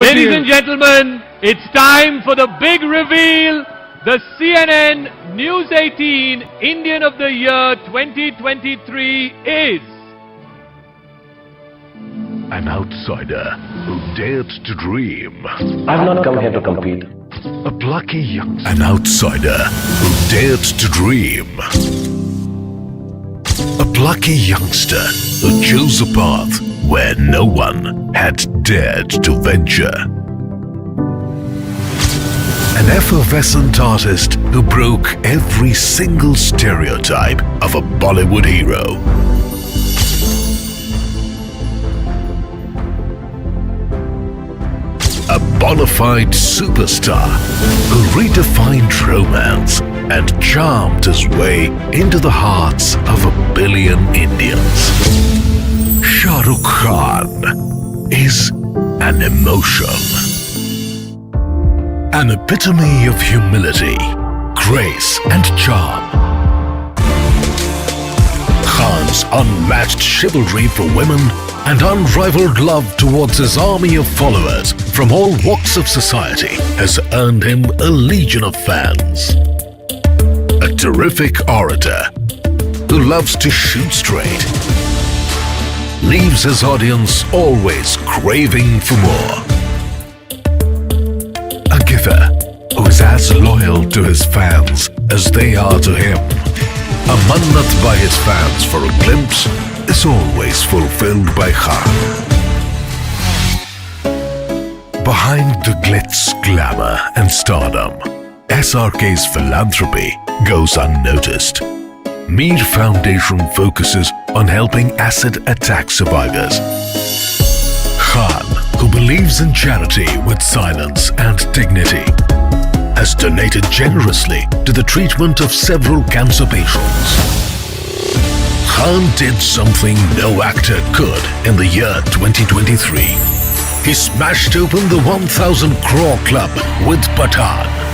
Ladies and gentlemen, it's time for the big reveal. The CNN News 18 Indian of the Year 2023 is an outsider who dared to dream. I've not come here to compete. A plucky youngster. An outsider who dared to dream. A plucky youngster who chose a path where no one had dared to venture. An effervescent artist who broke every single stereotype of a Bollywood hero. A bona fide superstar who redefined romance and charmed his way into the hearts of 1 billion Indians. Shah Rukh Khan is an emotion. An epitome of humility, grace and charm. Khan's unmatched chivalry for women and unrivaled love towards his army of followers from all walks of society has earned him a legion of fans. A terrific orator who loves to shoot straight, leaves his audience always craving for more. A giver who is as loyal to his fans as they are to him. A mannat by his fans for a glimpse is always fulfilled by Khan. Behind the glitz, glamour and stardom, SRK's philanthropy goes unnoticed. Mir Foundation focuses on helping acid attack survivors. Khan, who believes in charity with silence and dignity, has donated generously to the treatment of several cancer patients. Khan did something no actor could in the year 2023. He smashed open the 1,000 crore club with Pathan.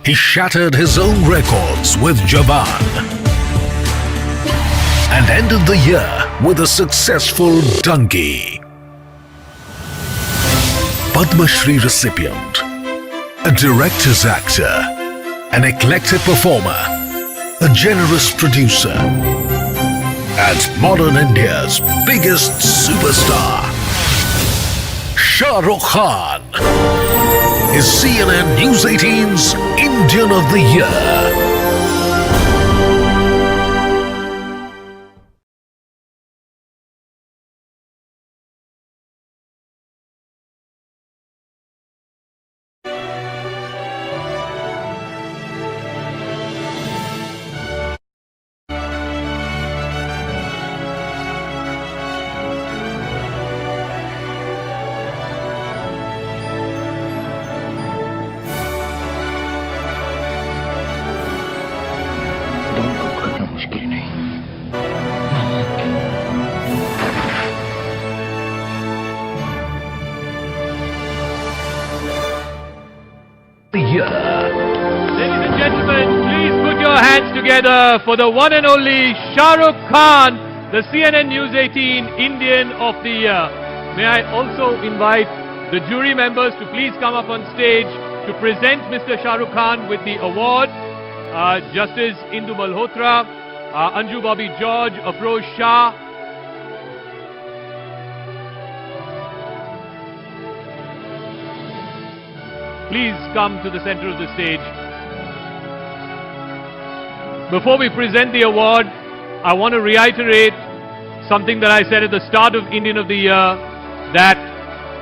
He shattered his own records with Jawan and ended the year with a successful Donkey. Padma Shri recipient, a director's actor, an eclectic performer, a generous producer, and modern India's biggest superstar, Shah Rukh Khan is CNN News 18's Indian of the Year. Ladies and gentlemen, please put your hands together for the one and only Shah Rukh Khan, the CNN News 18 Indian of the Year. May I also invite the jury members to please come up on stage to present Mr. Shah Rukh Khan with the award. Justice Indu Malhotra, Anju Bobby George, Afroz Shah, please come to the center of the stage. Before we present the award, I want to reiterate something that I said at the start of Indian of the Year, that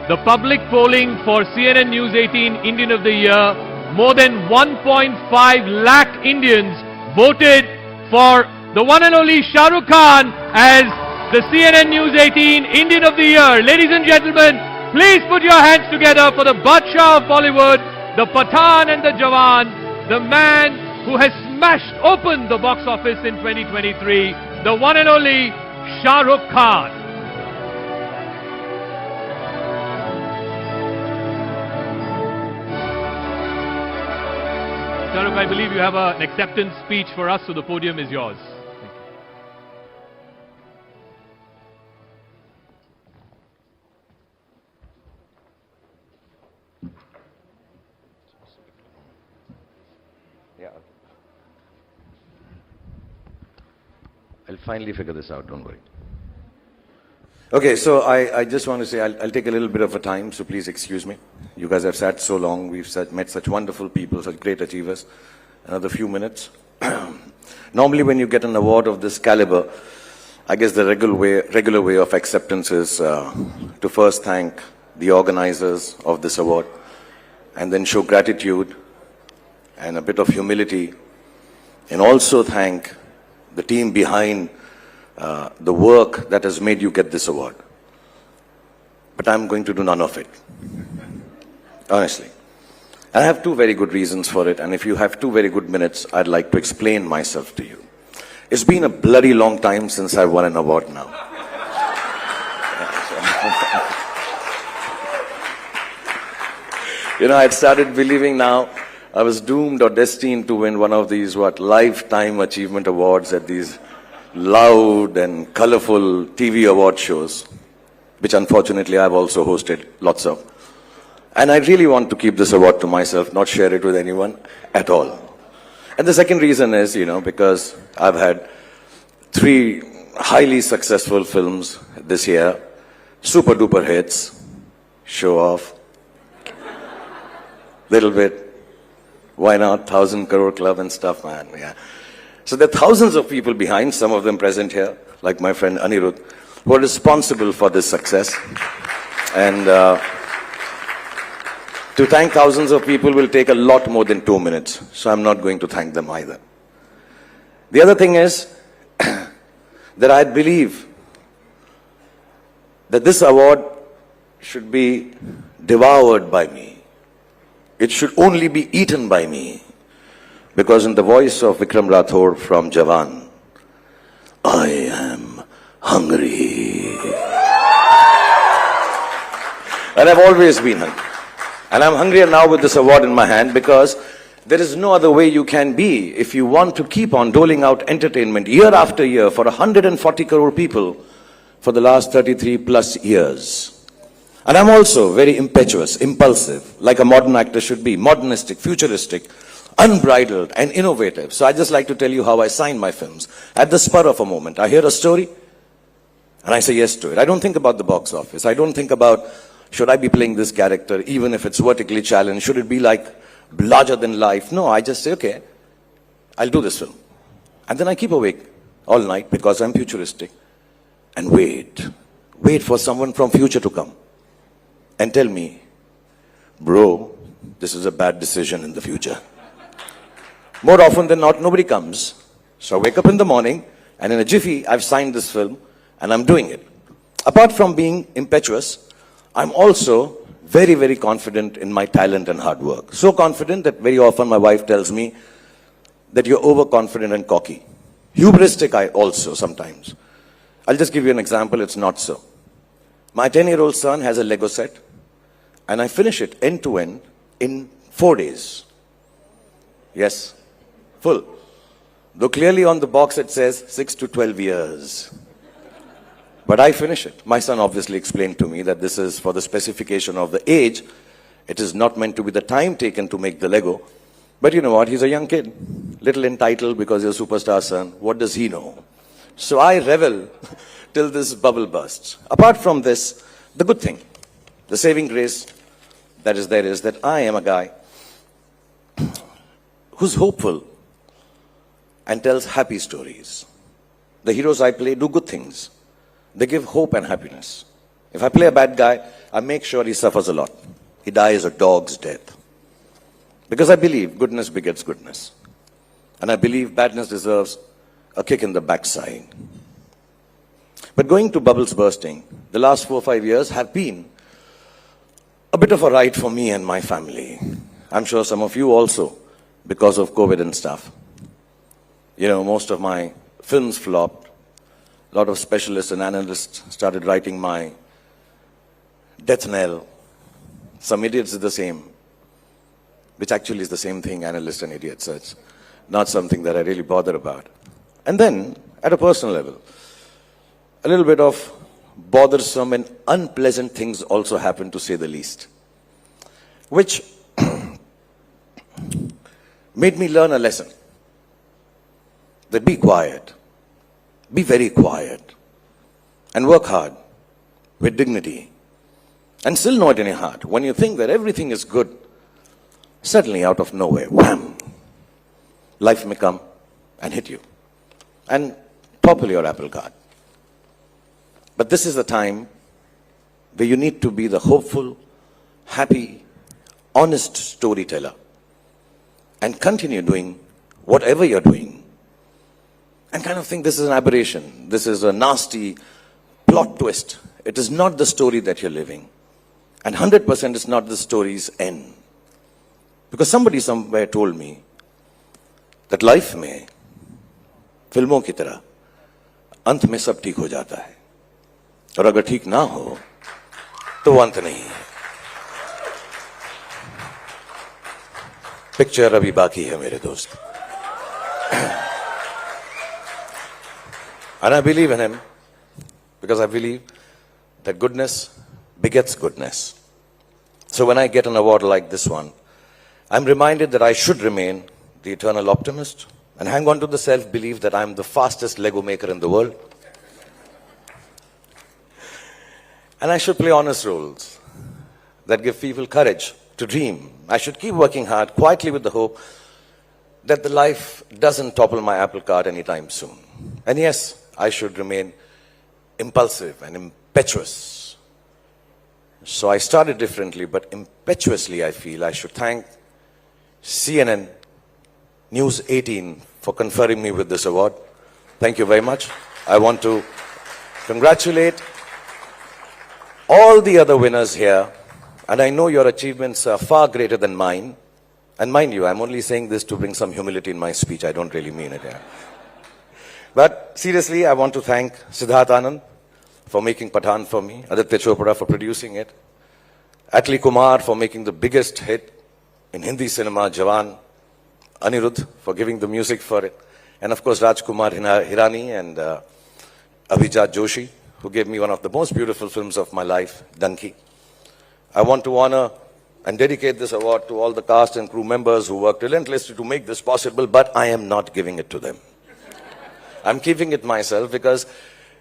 the public polling for CNN News 18 Indian of the Year, more than 1.5 lakh Indians voted for the one and only Shah Rukh Khan as the CNN News 18 Indian of the Year. Ladies and gentlemen, please put your hands together for the Badshah of Bollywood, the Pathan and the Jawan, the man who has smashed open the box office in 2023, the one and only Shah Rukh Khan. Sharukh, I believe you have an acceptance speech for us, so the podium is yours. Yeah. I'll finally figure this out, don't worry. Okay, so I just want to say I'll take a little bit of a time, so please excuse me. You guys have sat so long, met such wonderful people, such great achievers. Another few minutes. Normally when you get an award of this caliber, I guess the regular way of acceptance is to first thank the organizers of this award and then show gratitude and a bit of humility and also thank the team behind the work that has made you get this award. But I'm going to do none of it, honestly. I have two very good reasons for it, and if you have 2 very good minutes, I'd like to explain myself to you. It's been a bloody long time since I won an award now. You know, I'd started believing now I was doomed or destined to win one of these, lifetime achievement awards at these loud and colorful TV award shows, which unfortunately I've also hosted lots of. And I really want to keep this award to myself, not share it with anyone at all. And the second reason is, because I've had 3 highly successful films this year, super duper hits, show off, little bit, why not, 1,000 crore club and stuff, man, yeah. So there are thousands of people behind, some of them present here, like my friend Anirudh, who are responsible for this success. And to thank thousands of people will take a lot more than 2 minutes, so I'm not going to thank them either. The other thing is that I believe that this award should be devoured by me. It should only be eaten by me. Because in the voice of Vikram Rathore from Jawan, I am hungry. And I've always been hungry. And I'm hungrier now with this award in my hand because there is no other way you can be if you want to keep on doling out entertainment year after year for 140 crore people for the last 33 plus years. And I'm also very impetuous, impulsive, like a modern actor should be, modernistic, futuristic, unbridled and innovative. So I just like to tell you how I sign my films. At the spur of a moment, I hear a story and I say yes to it. I don't think about the box office. I don't think about, should I be playing this character, even if it's vertically challenged? Should it be like larger than life? No, I just say, okay, I'll do this film. And then I keep awake all night because I'm futuristic and wait for someone from future to come and tell me, bro, this is a bad decision in the future. More often than not, nobody comes. So I wake up in the morning and in a jiffy, I've signed this film and I'm doing it. Apart from being impetuous, I'm also very, very confident in my talent and hard work. So confident that very often my wife tells me that you're overconfident and cocky. Hubristic I also sometimes. I'll just give you an example, it's not so. My 10-year-old son has a Lego set and I finish it end to end in 4 days. Yes, full. Though clearly on the box it says 6 to 12 years. But I finish it. My son obviously explained to me that this is for the specification of the age. It is not meant to be the time taken to make the Lego. But you know what? He's a young kid. Little entitled because he's a superstar son. What does he know? So I revel till this bubble bursts. Apart from this, the good thing, the saving grace that is there is that I am a guy who's hopeful and tells happy stories. The heroes I play do good things. They give hope and happiness. If I play a bad guy, I make sure he suffers a lot. He dies a dog's death. Because I believe goodness begets goodness. And I believe badness deserves a kick in the backside. But going to bubbles bursting, the last 4 or 5 years have been a bit of a ride for me and my family. I'm sure some of you also, because of COVID and stuff. You know, most of my films flopped. A lot of specialists and analysts started writing my death knell. Some idiots did the same, which actually is the same thing, analysts and idiots. So it's not something that I really bother about. And then, at a personal level, a little bit of bothersome and unpleasant things also happened, to say the least, which made me learn a lesson. That be quiet, be very quiet, and work hard with dignity. And still know it in your heart. When you think that everything is good, suddenly out of nowhere, wham, life may come and hit you and topple your apple cart. But this is the time where you need to be the hopeful, happy, honest storyteller and continue doing whatever you're doing. And kind of think this is an aberration. This is a nasty plot twist. It is not the story that you're living. And 100% is not the story's end. Because somebody somewhere told me that life में फिल्मों की तरह अंत में सब ठीक हो जाता है और अगर ठीक ना हो तो वो अंत नहीं है. पिक्चर अभी बाकी है मेरे दोस्त. And I believe in him because I believe that goodness begets goodness. So when I get an award like this one, I'm reminded that I should remain the eternal optimist and hang on to the self-belief that I'm the fastest Lego maker in the world. And I should play honest roles that give people courage to dream. I should keep working hard, quietly with the hope that the life doesn't topple my apple cart anytime soon. And yes, I should remain impulsive and impetuous. So I started differently, but impetuously I feel I should thank CNN News 18 for conferring me with this award. Thank you very much. I want to congratulate all the other winners here, and I know your achievements are far greater than mine. And mind you, I'm only saying this to bring some humility in my speech. I don't really mean it here. But seriously, I want to thank Siddharth Anand for making Pathaan for me, Aditya Chopra for producing it, Atli Kumar for making the biggest hit in Hindi cinema, Jawan, Anirudh for giving the music for it, and of course Rajkumar Hirani and Abhijat Joshi, who gave me one of the most beautiful films of my life, Danki. I want to honor and dedicate this award to all the cast and crew members who worked relentlessly to make this possible, but I am not giving it to them. I'm keeping it myself because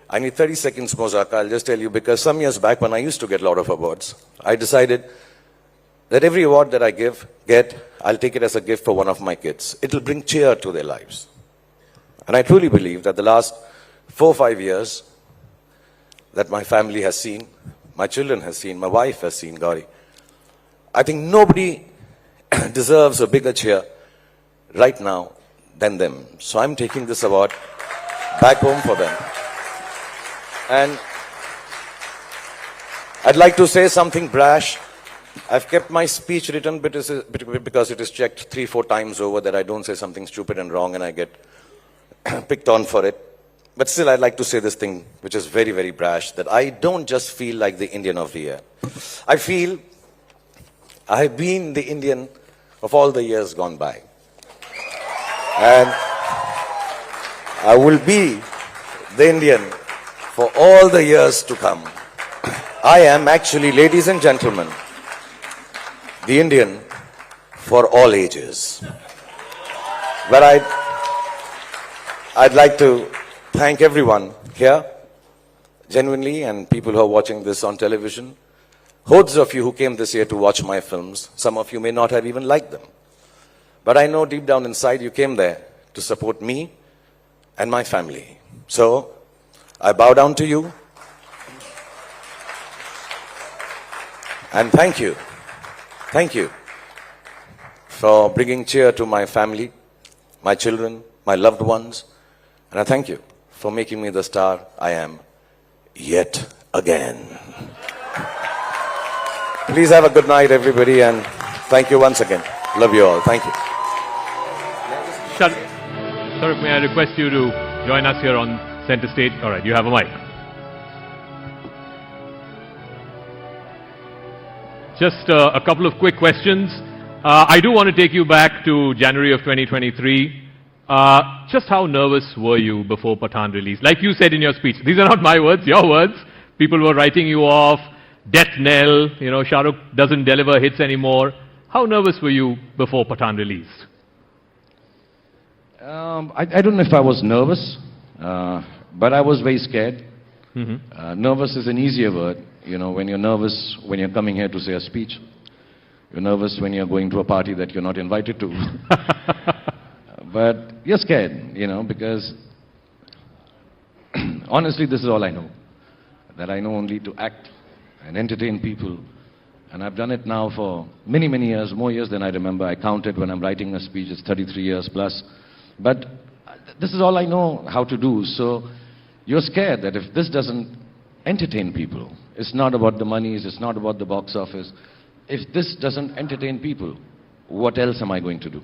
I need 30 seconds, Mozaka. I'll just tell you, because some years back when I used to get a lot of awards, I decided that every award that I get, I'll take it as a gift for one of my kids. It'll bring cheer to their lives. And I truly believe that the last 4 or 5 years that my family has seen, my children has seen, my wife has seen, Gauri, I think nobody deserves a bigger cheer right now than them. So I'm taking this award back home for them. And I'd like to say something brash. I've kept my speech written because it is checked 3-4 times over that I don't say something stupid and wrong and I get picked on for it. But still, I'd like to say this thing, which is very, very brash, that I don't just feel like the Indian of the year. I feel I have been the Indian of all the years gone by. And I will be the Indian for all the years to come. I am actually, ladies and gentlemen, the Indian for all ages. But I'd like to thank everyone here, genuinely, and people who are watching this on television. Hordes of you who came this year to watch my films. Some of you may not have even liked them. But I know deep down inside you came there to support me and my family. So, I bow down to you. And thank you. Thank you for bringing cheer to my family, my children, my loved ones. And I thank you for making me the star I am yet again. Please have a good night, everybody, and thank you once again. Love you all. Thank you. Sharukh, may I request you to join us here on center stage? All right, you have a mic. Just a couple of quick questions. I do want to take you back to January of 2023. Just how nervous were you before Pathaan release? Like you said in your speech, these are not my words, your words. People were writing you off, death knell, Shah Rukh doesn't deliver hits anymore. How nervous were you before Pathaan release? I don't know if I was nervous, but I was very scared. Nervous is an easier word. You know, when you're nervous when you're coming here to say a speech. You're nervous when you're going to a party that you're not invited to. But you're scared, you know, because honestly, this is all I know. That I know only to act and entertain people. And I've done it now for many, many years, more years than I remember. I counted when I'm writing a speech, it's 33 years plus. But this is all I know how to do. So you're scared that if this doesn't entertain people, it's not about the monies, it's not about the box office. If this doesn't entertain people, what else am I going to do?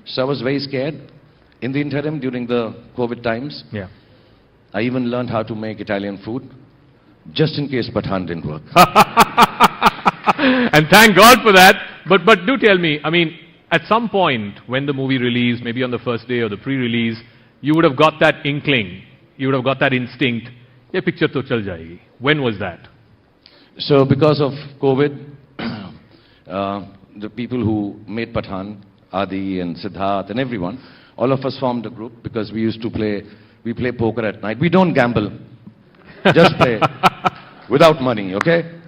So I was very scared. In the interim, during the COVID times, I even learned how to make Italian food, just in case Pathan didn't work. And thank God for that. But do tell me, I mean, at some point when the movie released, maybe on the first day or the pre-release, you would have got that inkling, you would have got that instinct, ye picture to chal jayegi. When was that? So because of COVID, the people who made Pathan, Adi and Siddharth and everyone, all of us formed a group because we used to play poker at night. We don't gamble, just play without money, okay?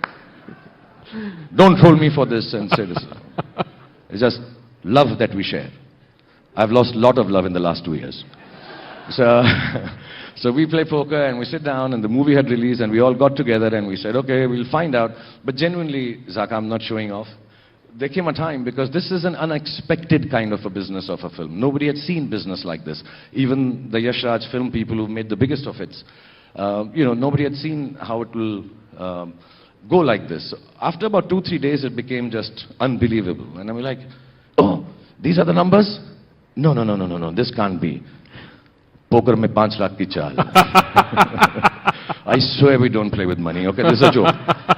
Don't troll me for this and say this. It's just love that we share. I've lost a lot of love in the last 2 years. So we play poker and we sit down and the movie had released and we all got together and we said, okay, we'll find out. But genuinely, Zaka, I'm not showing off. There came a time because this is an unexpected kind of a business of a film. Nobody had seen business like this. Even the Yash Raj film people who made the biggest of hits. You know, nobody had seen how it will go like this. After about 2-3 days, it became just unbelievable. And I'm like, oh, these are the numbers? No, this can't be. Poker mein 5 lakh ki chal. I swear we don't play with money, okay? This is a joke.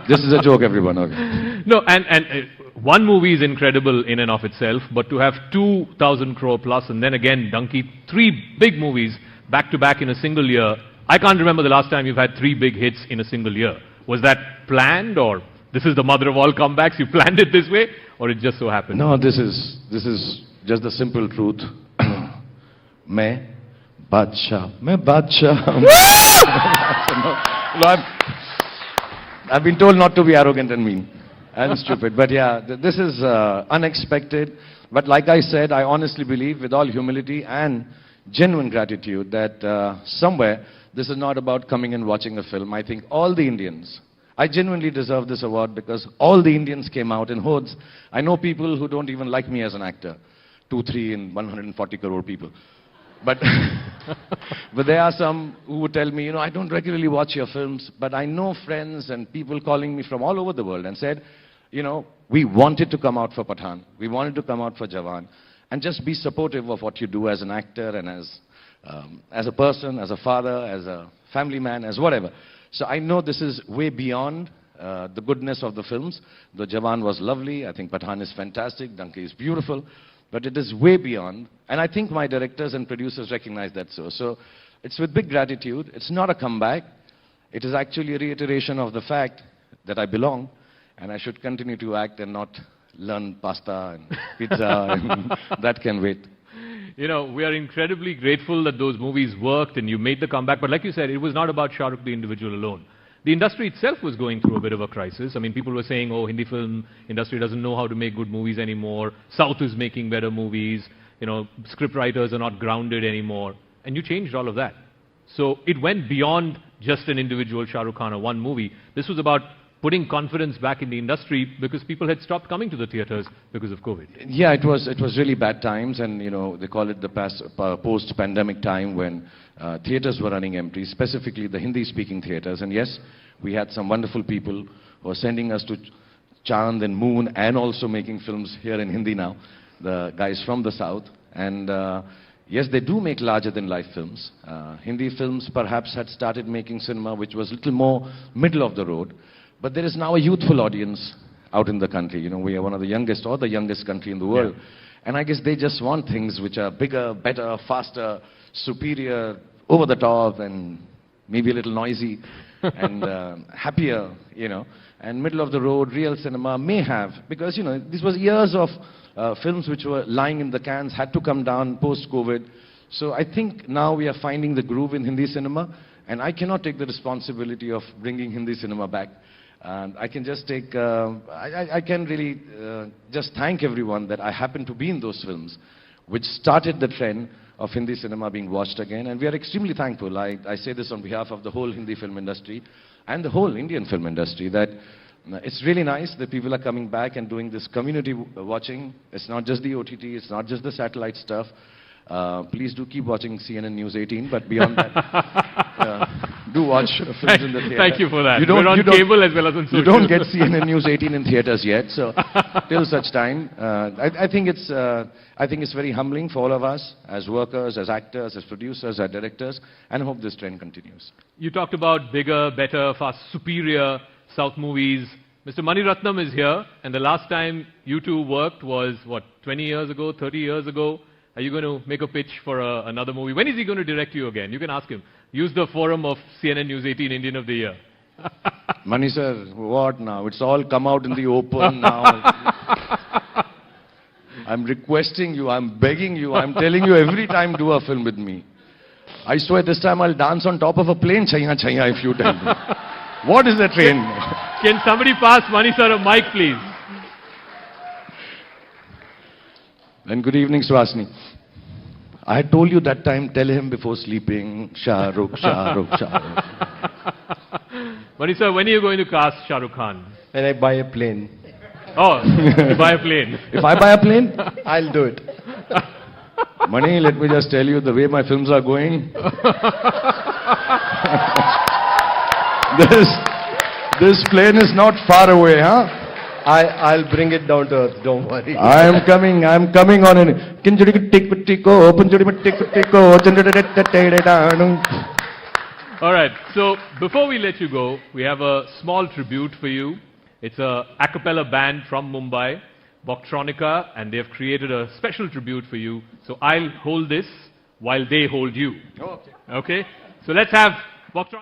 This is a joke, everyone, okay? No, and one movie is incredible in and of itself, but to have 2,000 crore plus and then again, Donkey, 3 big movies back to back in a single year. I can't remember the last time you've had 3 big hits in a single year. Was that planned, or this is the mother of all comebacks? You planned it this way, or it just so happened? No, this is just the simple truth. Main Badshah. I've been told not to be arrogant and mean and stupid, but yeah, this is unexpected. But like I said, I honestly believe, with all humility and genuine gratitude, that somewhere this is not about coming and watching a film. I think all the Indians, I genuinely deserve this award because all the Indians came out in hordes. I know people who don't even like me as an actor, 2, 3 and 140 crore people. But, but there are some who would tell me, you know, I don't regularly watch your films, but I know friends and people calling me from all over the world and said, you know, we wanted to come out for Pathan, we wanted to come out for Jawan, and just be supportive of what you do as an actor and as a person, as a father, as a family man, as whatever. So I know this is way beyond the goodness of the films. The Jawan was lovely, I think Pathan is fantastic, Donkey is beautiful. But it is way beyond, and I think my directors and producers recognize that so. So it's with big gratitude. It's not a comeback. It is actually a reiteration of the fact that I belong, and I should continue to act and not learn pasta and pizza, and that can wait. You know, we are incredibly grateful that those movies worked and you made the comeback. But like you said, it was not about Shah Rukh, the individual, alone. The industry itself was going through a bit of a crisis. I mean, people were saying, oh, Hindi film industry doesn't know how to make good movies anymore. South is making better movies. You know, script writers are not grounded anymore. And you changed all of that. So it went beyond just an individual Shah Rukh Khan or one movie. This was about putting confidence back in the industry because people had stopped coming to the theatres because of COVID. Yeah, it was really bad times, and you know, they call it the post-pandemic time when theatres were running empty, specifically the Hindi-speaking theatres. And yes, we had some wonderful people who are sending us to Chand and Moon and also making films here in Hindi now, the guys from the South. And yes, they do make larger-than-life films. Hindi films perhaps had started making cinema which was a little more middle of the road. But there is now a youthful audience out in the country. You know, we are one of the youngest or the youngest country in the world. Yeah. And I guess they just want things which are bigger, better, faster, superior, over the top, and maybe a little noisy and happier, you know. And middle of the road, real cinema may have, because, you know, this was years of films which were lying in the cans, had to come down post-COVID. So I think now we are finding the groove in Hindi cinema, and I cannot take the responsibility of bringing Hindi cinema back. And I can just take, I can really just thank everyone that I happen to be in those films, which started the trend of Hindi cinema being watched again. And we are extremely thankful. I say this on behalf of the whole Hindi film industry and the whole Indian film industry, that it's really nice that people are coming back and doing this community watching. It's not just the OTT, it's not just the satellite stuff. Please do keep watching CNN News 18, but beyond that, do watch films in the theater. Thank you for that. We're on cable as well as on social. You don't get CNN News 18 in theaters yet, so till such time, I think it's very humbling for all of us as workers, as actors, as producers, as directors, and I hope this trend continues. You talked about bigger, better, fast, superior South movies. Mr. Mani Ratnam is here, and the last time you two worked was, what, 20 years ago, 30 years ago? Are you going to make a pitch for another movie? When is he going to direct you again? You can ask him. Use the forum of CNN News 18 Indian of the Year. Mani sir, what now? It's all come out in the open now. I'm requesting you, I'm begging you, I'm telling you every time do a film with me. I swear this time I'll dance on top of a plane, chaya chaya, if you tell me. What is the train? Can somebody pass Mani sir a mic, please? And good evening, Swasni. I had told you that time, tell him before sleeping, Shah Rukh, Shah Rukh, Shah Rukh. Mani sir, when are you going to cast Shah Rukh Khan? When I buy a plane. Oh, you buy a plane. If I buy a plane, I'll do it. Mani, let me just tell you, the way my films are going, this plane is not far away, huh? I'll bring it down to earth, don't worry. I'm coming on in. All right, so before we let you go, we have a small tribute for you. It's a a cappella band from Mumbai, Boktronica, and they've created a special tribute for you. So I'll hold this while they hold you. Okay. Okay? So let's have Boktronica.